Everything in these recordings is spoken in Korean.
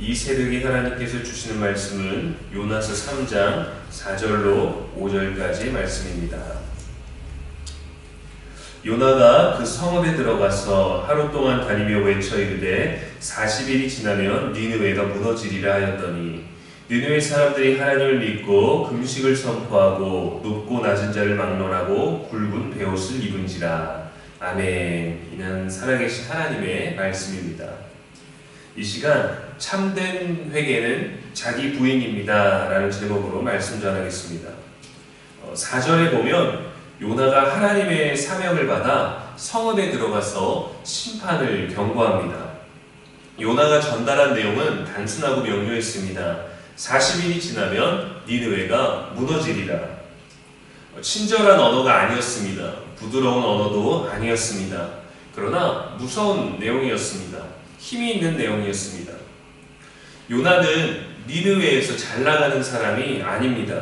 이 새벽에 하나님께서 주시는 말씀은 요나서 3장 4절로 5절까지의 말씀입니다. 요나가 그 성읍에 들어가서 하루 동안 다니며 외쳐 이르되 40일이 지나면 니느웨가 무너지리라 하였더니 니느웨 사람들이 하나님을 믿고 금식을 선포하고 높고 낮은 자를 막론하고 굵은 베옷을 입은지라. 아멘. 이는 살아계신 하나님의 말씀입니다. 이 시간 참된 회개는 자기 부인입니다 라는 제목으로 말씀 전하겠습니다. 4절에 보면 요나가 하나님의 사명을 받아 성읍에 들어가서 심판을 경고합니다. 요나가 전달한 내용은 단순하고 명료했습니다. 40일이 지나면 니느웨가 무너지리라. 친절한 언어가 아니었습니다. 부드러운 언어도 아니었습니다. 그러나 무서운 내용이었습니다. 힘이 있는 내용이었습니다. 요나는 니느웨에서 잘 나가는 사람이 아닙니다.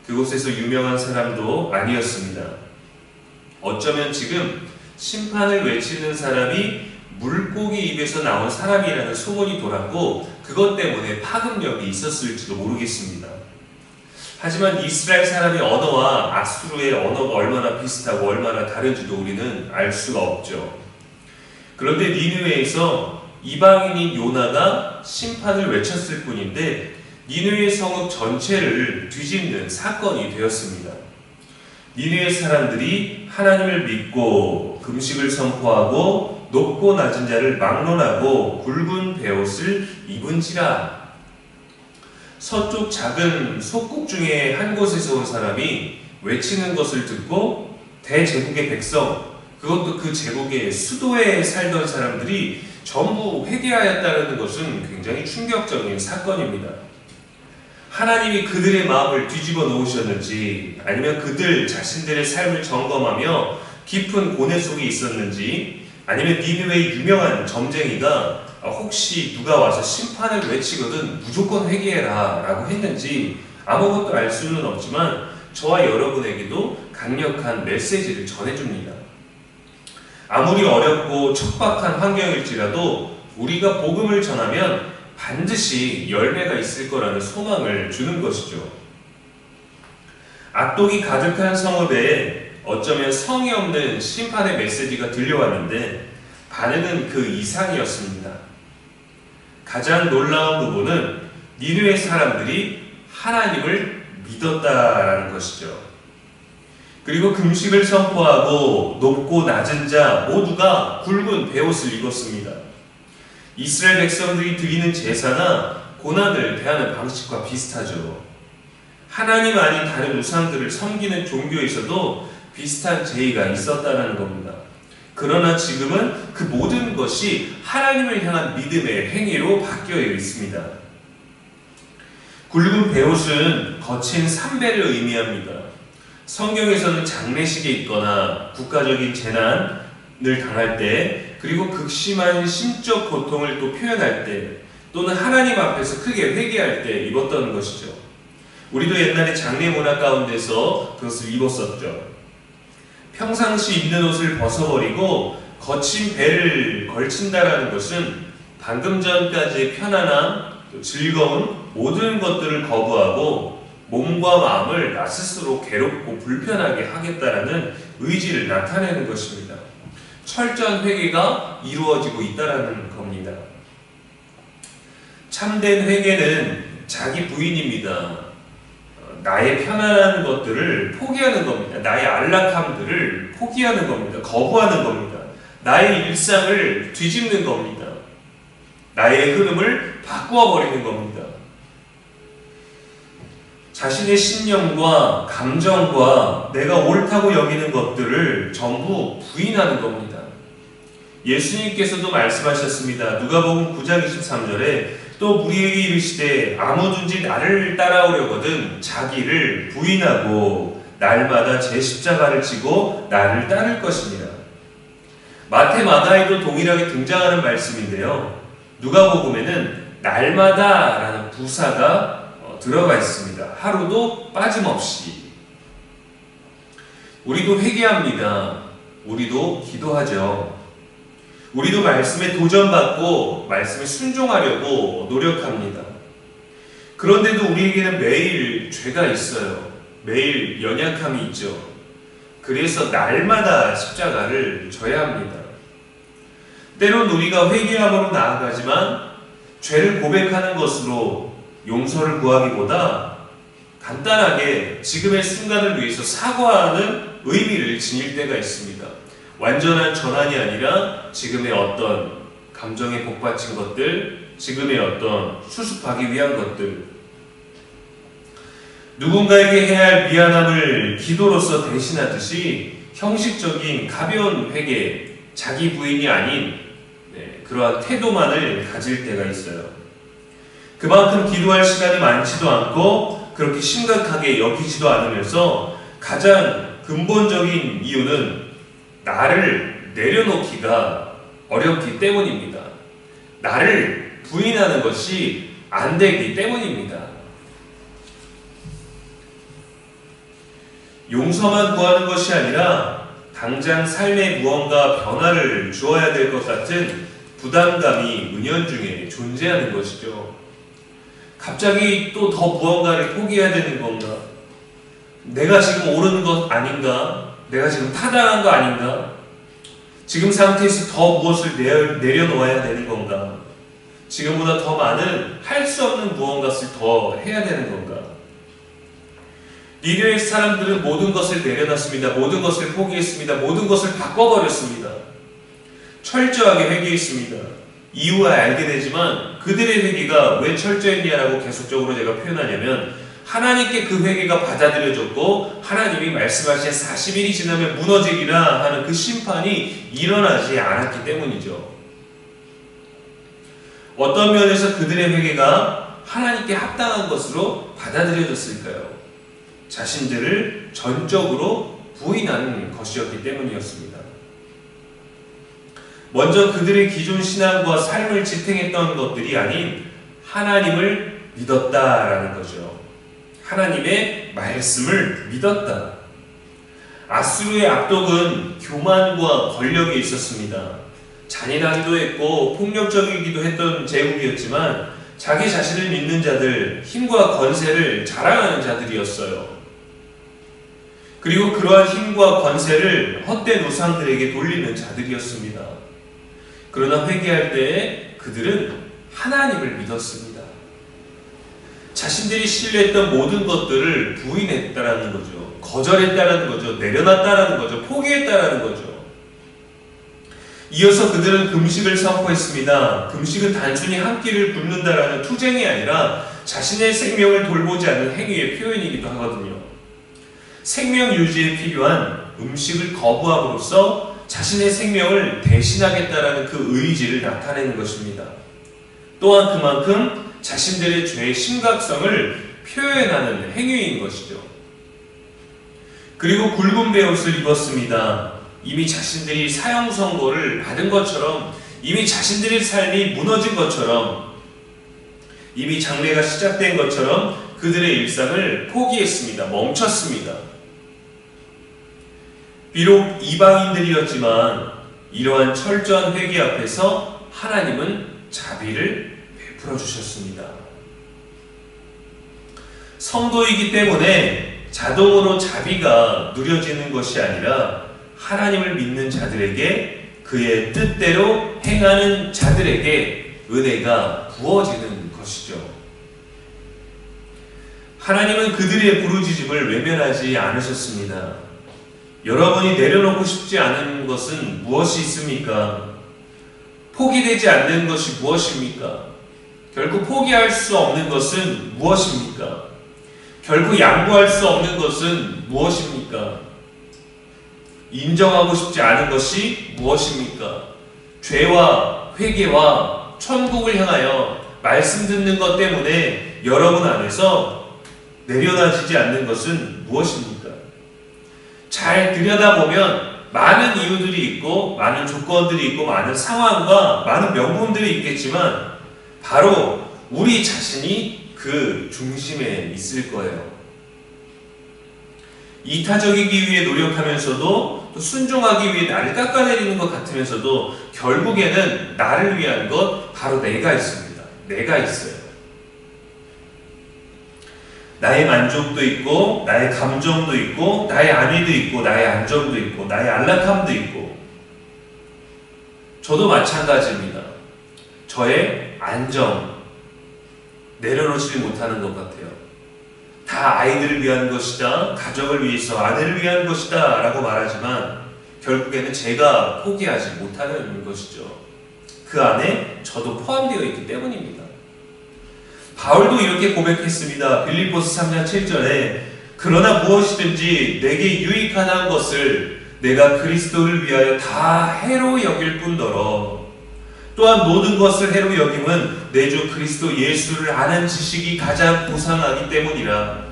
그곳에서 유명한 사람도 아니었습니다. 어쩌면 지금 심판을 외치는 사람이 물고기 입에서 나온 사람이라는 소문이 돌았고 그것 때문에 파급력이 있었을지도 모르겠습니다. 하지만 이스라엘 사람의 언어와 아수르의 언어가 얼마나 비슷하고 얼마나 다른지도 우리는 알 수가 없죠. 그런데 니느웨에서 이방인인 요나가 심판을 외쳤을 뿐인데 니느웨 성읍 전체를 뒤집는 사건이 되었습니다. 니느웨 사람들이 하나님을 믿고 금식을 선포하고 높고 낮은 자를 막론하고 굵은 베옷을 입은지라. 서쪽 작은 속국 중에 한 곳에서 온 사람이 외치는 것을 듣고 대제국의 백성, 그것도 그 제국의 수도에 살던 사람들이 전부 회개하였다는 것은 굉장히 충격적인 사건입니다. 하나님이 그들의 마음을 뒤집어 놓으셨는지 아니면 그들 자신들의 삶을 점검하며 깊은 고뇌 속에 있었는지 아니면 니느웨의 유명한 점쟁이가 혹시 누가 와서 심판을 외치거든 무조건 회개해라 라고 했는지 아무것도 알 수는 없지만 저와 여러분에게도 강력한 메시지를 전해줍니다. 아무리 어렵고 척박한 환경일지라도 우리가 복음을 전하면 반드시 열매가 있을 거라는 소망을 주는 것이죠. 악독이 가득한 성읍에 어쩌면 성의 없는 심판의 메시지가 들려왔는데 반응은 그 이상이었습니다. 가장 놀라운 부분은 니느웨 사람들이 하나님을 믿었다라는 것이죠. 그리고 금식을 선포하고 높고 낮은 자 모두가 굵은 베옷을 입었습니다. 이스라엘 백성들이 드리는 제사나 고난을 대하는 방식과 비슷하죠. 하나님 아닌 다른 우상들을 섬기는 종교에서도 비슷한 제의가 있었다는 겁니다. 그러나 지금은 그 모든 것이 하나님을 향한 믿음의 행위로 바뀌어 있습니다. 굵은 베옷은 거친 삼배를 의미합니다. 성경에서는 장례식에 있거나 국가적인 재난을 당할 때 그리고 극심한 심적 고통을 또 표현할 때 또는 하나님 앞에서 크게 회개할 때 입었던 것이죠. 우리도 옛날에 장례 문화 가운데서 그것을 입었었죠. 평상시 입는 옷을 벗어버리고 거친 배를 걸친다라는 것은 방금 전까지의 편안함, 또 즐거운 모든 것들을 거부하고 몸과 마음을 나 스스로 괴롭고 불편하게 하겠다라는 의지를 나타내는 것입니다. 철저한 회개가 이루어지고 있다라는 겁니다. 참된 회개는 자기 부인입니다. 나의 편안한 것들을 포기하는 겁니다. 나의 안락함들을 포기하는 겁니다. 거부하는 겁니다. 나의 일상을 뒤집는 겁니다. 나의 흐름을 바꾸어 버리는 겁니다. 자신의 신념과 감정과 내가 옳다고 여기는 것들을 전부 부인하는 겁니다. 예수님께서도 말씀하셨습니다. 누가복음 9장 23절에 또 우리에게 이르시되 아무든지 나를 따라오려거든 자기를 부인하고 날마다 제 십자가를 지고 나를 따를 것이니라. 마태, 마가에도 동일하게 등장하는 말씀인데요. 누가복음에는 날마다라는 부사가 들어가 있습니다. 하루도 빠짐없이. 우리도 회개합니다. 우리도 기도하죠. 우리도 말씀에 도전받고 말씀에 순종하려고 노력합니다. 그런데도 우리에게는 매일 죄가 있어요. 매일 연약함이 있죠. 그래서 날마다 십자가를 져야 합니다. 때론 우리가 회개함으로 나아가지만 죄를 고백하는 것으로 용서를 구하기보다 간단하게 지금의 순간을 위해서 사과하는 의미를 지닐 때가 있습니다. 완전한 전환이 아니라 지금의 어떤 감정에 복받친 것들, 지금의 어떤 수습하기 위한 것들, 누군가에게 해야 할 미안함을 기도로서 대신하듯이 형식적인 가벼운 회개, 자기 부인이 아닌 그러한 태도만을 가질 때가 있어요. 그만큼 기도할 시간이 많지도 않고 그렇게 심각하게 여기지도 않으면서 가장 근본적인 이유는 나를 내려놓기가 어렵기 때문입니다. 나를 부인하는 것이 안 되기 때문입니다. 용서만 구하는 것이 아니라 당장 삶에 무언가 변화를 주어야 될 것 같은 부담감이 은연중에 존재하는 것이죠. 갑자기 또 더 무언가를 포기해야 되는 건가? 내가 지금 옳은 것 아닌가? 내가 지금 타당한 거 아닌가? 지금 상태에서 더 무엇을 내려놓아야 되는 건가? 지금보다 더 많은 할 수 없는 무언가를 더 해야 되는 건가? 니느웨 사람들은 모든 것을 내려놨습니다. 모든 것을 포기했습니다. 모든 것을 바꿔버렸습니다. 철저하게 회개했습니다. 이유와 알게 되지만 그들의 회개가 왜 철저했냐라고 계속적으로 제가 표현하냐면 하나님께 그 회개가 받아들여졌고 하나님이 말씀하신 40일이 지나면 무너지리라 하는 그 심판이 일어나지 않았기 때문이죠. 어떤 면에서 그들의 회개가 하나님께 합당한 것으로 받아들여졌을까요? 자신들을 전적으로 부인하는 것이었기 때문이었습니다. 먼저 그들의 기존 신앙과 삶을 지탱했던 것들이 아닌 하나님을 믿었다라는 거죠. 하나님의 말씀을 믿었다. 아수르의 압독은 교만과 권력이 있었습니다. 잔인하기도 했고 폭력적이기도 했던 제국이었지만 자기 자신을 믿는 자들, 힘과 권세를 자랑하는 자들이었어요. 그리고 그러한 힘과 권세를 헛된 우상들에게 돌리는 자들이었습니다. 그러나 회개할 때에 그들은 하나님을 믿었습니다. 자신들이 신뢰했던 모든 것들을 부인했다라는 거죠. 거절했다라는 거죠. 내려놨다라는 거죠. 포기했다라는 거죠. 이어서 그들은 금식을 선포했습니다. 금식은 단순히 한 끼를 굶는다라는 투쟁이 아니라 자신의 생명을 돌보지 않는 행위의 표현이기도 하거든요. 생명 유지에 필요한 음식을 거부함으로써 자신의 생명을 대신하겠다라는 그 의지를 나타내는 것입니다. 또한 그만큼 자신들의 죄의 심각성을 표현하는 행위인 것이죠. 그리고 굵은 베옷을 입었습니다. 이미 자신들이 사형 선고를 받은 것처럼, 이미 자신들의 삶이 무너진 것처럼, 이미 장래가 시작된 것처럼 그들의 일상을 포기했습니다. 멈췄습니다. 비록 이방인들이었지만 이러한 철저한 회개 앞에서 하나님은 자비를 베풀어 주셨습니다. 성도이기 때문에 자동으로 자비가 누려지는 것이 아니라 하나님을 믿는 자들에게, 그의 뜻대로 행하는 자들에게 은혜가 부어지는 것이죠. 하나님은 그들의 부르짖음을 외면하지 않으셨습니다. 여러분이 내려놓고 싶지 않은 것은 무엇이 있습니까? 포기되지 않는 것이 무엇입니까? 결국 포기할 수 없는 것은 무엇입니까? 결국 양보할 수 없는 것은 무엇입니까? 인정하고 싶지 않은 것이 무엇입니까? 죄와 회개와 천국을 향하여 말씀 듣는 것 때문에 여러분 안에서 내려놔지지 않는 것은 무엇입니까? 잘 들여다보면 많은 이유들이 있고 많은 조건들이 있고 많은 상황과 많은 명분들이 있겠지만 바로 우리 자신이 그 중심에 있을 거예요. 이타적이기 위해 노력하면서도 또 순종하기 위해 나를 깎아내리는 것 같으면서도 결국에는 나를 위한 것 바로 내가 있습니다. 내가 있어요. 나의 만족도 있고 나의 감정도 있고 나의 안위도 있고 나의 안정도 있고 나의 안락함도 있고 저도 마찬가지입니다. 저의 안정 내려놓지 못하는 것 같아요. 다 아이들을 위한 것이다, 가정을 위해서 아내를 위한 것이다 라고 말하지만 결국에는 제가 포기하지 못하는 것이죠. 그 안에 저도 포함되어 있기 때문입니다. 바울도 이렇게 고백했습니다. 빌립보서 3장 7절에 그러나 무엇이든지 내게 유익한 것을 내가 그리스도를 위하여 다 해로 여길 뿐더러 또한 모든 것을 해로 여김은 내 주 그리스도 예수를 아는 지식이 가장 고상하기 때문이라.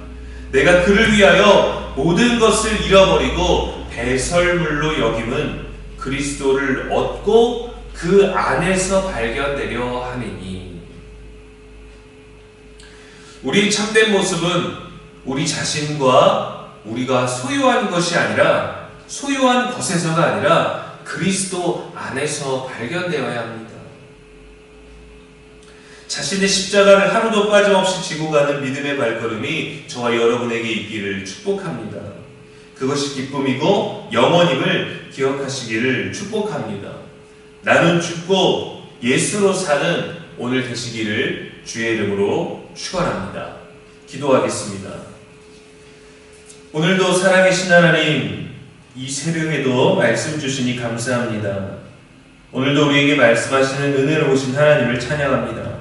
내가 그를 위하여 모든 것을 잃어버리고 배설물로 여김은 그리스도를 얻고 그 안에서 발견되려 함이니. 우리의 참된 모습은 우리 자신과 우리가 소유한 것이 아니라 소유한 것에서가 아니라 그리스도 안에서 발견되어야 합니다. 자신의 십자가를 하루도 빠짐없이 지고 가는 믿음의 발걸음이 저와 여러분에게 있기를 축복합니다. 그것이 기쁨이고 영원임을 기억하시기를 축복합니다. 나는 죽고 예수로 사는 오늘 되시기를 주의 이름으로 축원합니다. 기도하겠습니다. 오늘도 살아계신 하나님, 이 새벽에도 말씀 주시니 감사합니다. 오늘도 우리에게 말씀하시는 은혜로우신 하나님을 찬양합니다.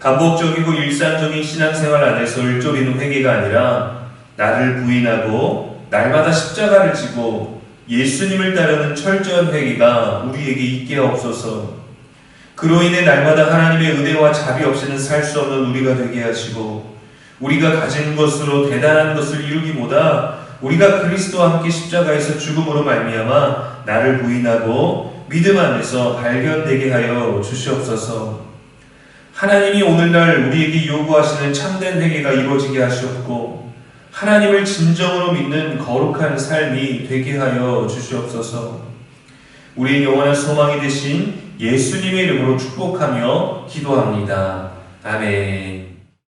반복적이고 일상적인 신앙생활 안에서 을조리는 회개가 아니라 나를 부인하고 날마다 십자가를 지고 예수님을 따르는 철저한 회개가 우리에게 있게 없어서 그로 인해 날마다 하나님의 은혜와 자비 없이는 살 수 없는 우리가 되게 하시고 우리가 가진 것으로 대단한 것을 이루기보다 우리가 그리스도와 함께 십자가에서 죽음으로 말미암아 나를 부인하고 믿음 안에서 발견되게 하여 주시옵소서. 하나님이 오늘날 우리에게 요구하시는 참된 회개가 이루어지게 하시옵고 하나님을 진정으로 믿는 거룩한 삶이 되게 하여 주시옵소서. 우리의 영원한 소망이 되신 예수님의 이름으로 축복하며 기도합니다. 아멘.